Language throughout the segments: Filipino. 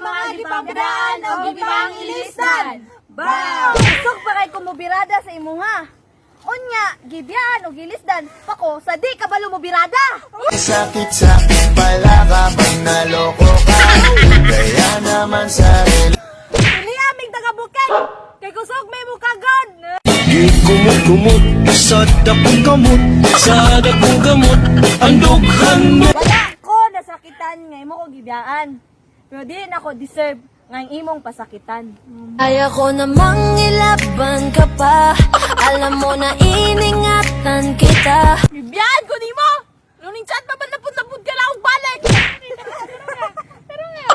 mga gipangdaan o gipang ilisdan. Ba! Usog pa kay kumubirada sa imuha. Unya, gibyan o gilisdan pako sa di kabalo mo birada. Sakit sa pala kapag naloko ka. Kaya naman sa Pili aming taga-bukid. Kay kusog may mukagod. Di kumot-kumot sa dapong gamot, sa dapong gamot, ang dughan mo. Wala ko nasakitan nga imo ko gibiyaan. Pero di na ko deserve nga imong pasakitan. Kaya ko namang ilaban ka pa. Alam mo na iningatan kita. Bibiyaan ko nimo. Nung chat pa ba napud-napud ka lang og balik. Pero nga.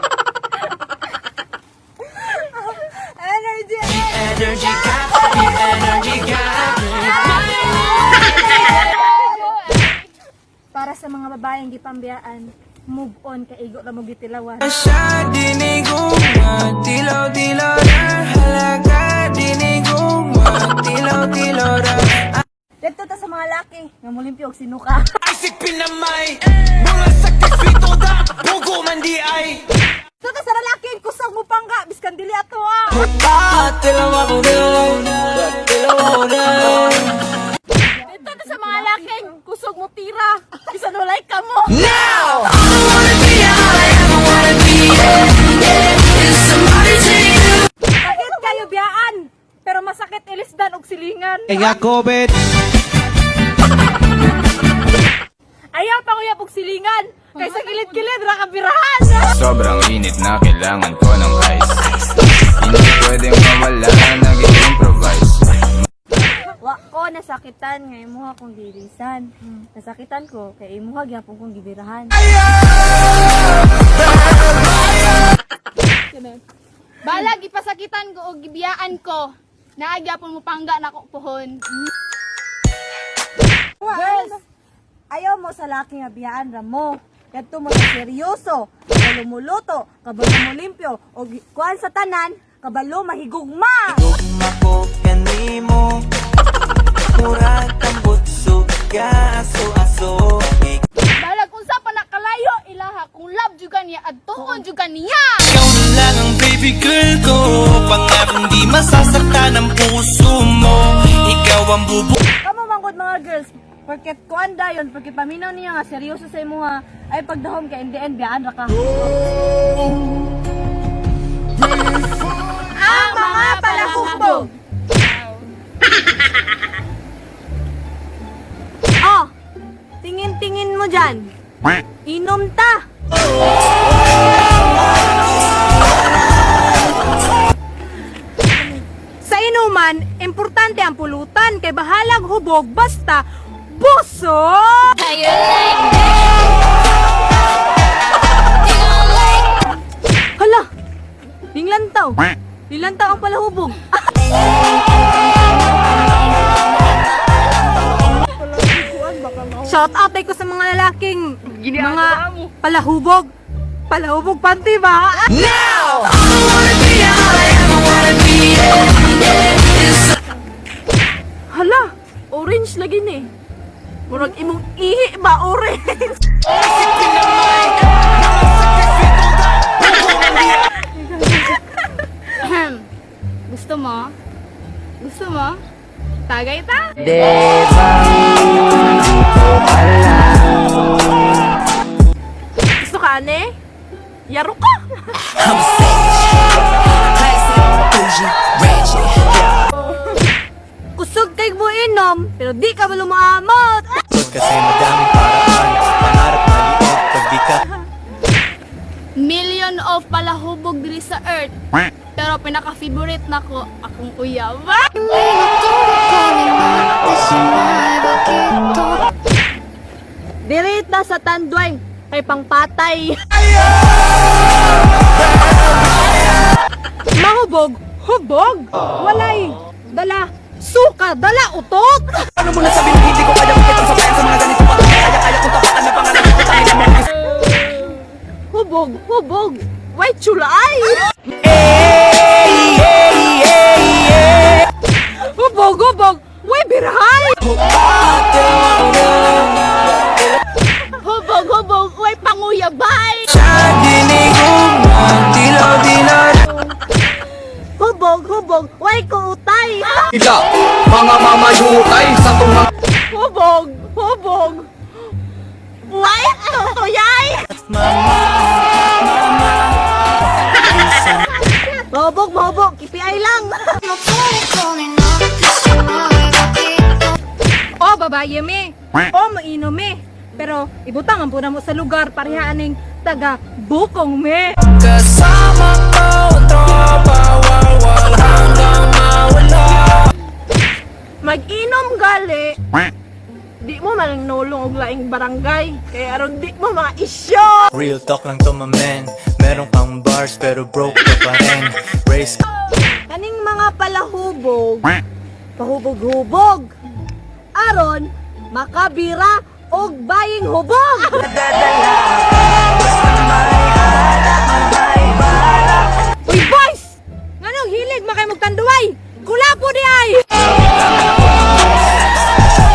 Energy. Energy ka, energy ka. Para sa mga babaeng gipambiyaan, move on kay igo ra mo gitilawan. Siya diniguma, tilaw-tilaw na halaga. Diniguma, tilaw-tilaw na. Dito ta sa mga laki nga mulimpyo og sinuka. Isip pinamay, mga sakit fito da, bugo man di ay. Dito sa lalaki kusog mo pangga biskan dili ato ah. Tilaw ako na, tilaw ako na. Dito ta sa mga laki kusog mo tira bisan walay ka mo. Now! Sakit kayo biyaan pero masakit ilisdan og silingan. Kaya COVID. Ayaw pa kuya og silingan kay sa kilid-kilid ra ka birahan. Sobrang init na kailangan ko ng ice. Hindi pwedeng mawala, nag-improvise. Wa ko nasakitan nga imuha kong dilisan. Nasakitan ko kay imuha gyapon kong gibirahan. Balag ipasakitan ko o gibiyaan ko. Naagyapon mo pangga na ko pohon. Girls, ayaw mo sa laki nga biyaan ra mo. Kadto mo sa seryoso, kabalo mo luto, kabalo mo limpyo, o kuan sa tanan, kabalo mahigugma. Gugma ko kanimo murag tambot suga aso-aso. Balag unsa pa nakalayo ilaha kung love jud niya at tuon jud niya. Ikaw na lang ang baby girl ko, pangarong di masasaktan ang puso mo. Ikaw ang bubu. Kamo manggod mga girls, porket kuan dayon, porket paminaw niya nga seryoso sa imuha, ay pagdahom ka in the end biyaan ra ka. Ang mga palahubog. Oh, tingin-tingin mo dyan. Inom ta. Sa inuman, importante ang pulutan kay bahalag hubog basta buso. Hala, ninglantaw. Ninglantaw ang palahubog. Shout out ko sa mga lalaking mga palahubog. Palahubog panty ba? Now! Hala, orange lagi ni. Murag imong ihi ba orange? Gusto mo? Gusto mo? Tagay ta? Gusto ka ane? Yaro ka! Kusog kay mo inom, pero di ka malumaamot. Kasi madaming paraan, pangarap maliit pag di ka. Million of palahubog diri sa earth. Pero pinaka-favorite nako akong uyab. Dirit na sa tandweng, kay pangpatay. Mahubog, hubog, walay, dala, suka, dala, utot. Ano mo nasabi na hindi ko kaya makitang sabayan sa mga ganito pa? Kaya kung tapakan na pangalan ko tayo na mga. Hubog, hubog, white chulay. Hubog, hubog, way birahay. Hubog, hubog, way panguyabay. Sa dinigong ang tilaw baye me. O mainom me. Pero ibutang ang puna mo sa lugar parehaan ning taga bukong me. Kasama ko ang tropa, walwal hanggang mawala. Mag-inom gali. Di mo man nulong og laing barangay. Kaya aron di mo mga isyo. Real talk lang to my man. Meron kang bars pero broke ka pa rin. Race Kaning mga palahubog, pahubog-hubog. Aron, makabira og baying hubog. Uy boys! Nganong hilig makay magtanduay? Kulapo di ay!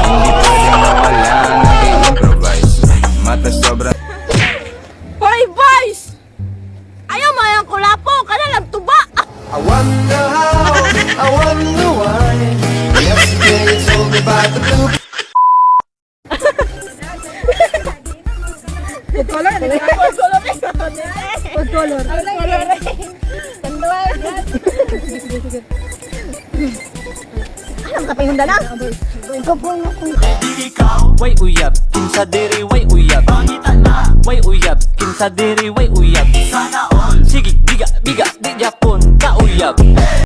Hindi pwedeng mawala nag-improvise. Mata sobra. Hoy boys! Ayaw mo yung kulapo! Kana lang tuba! I wonder how, I wonder why. Yesterday you told me about the blue. Food color? Food color. Tanduay. Alam ka pa yung dala? Way uyab, kinsa diri way uyab. Way uyab, kinsa diri way uyab. Sige, biga, biga, di Japon, kauyab.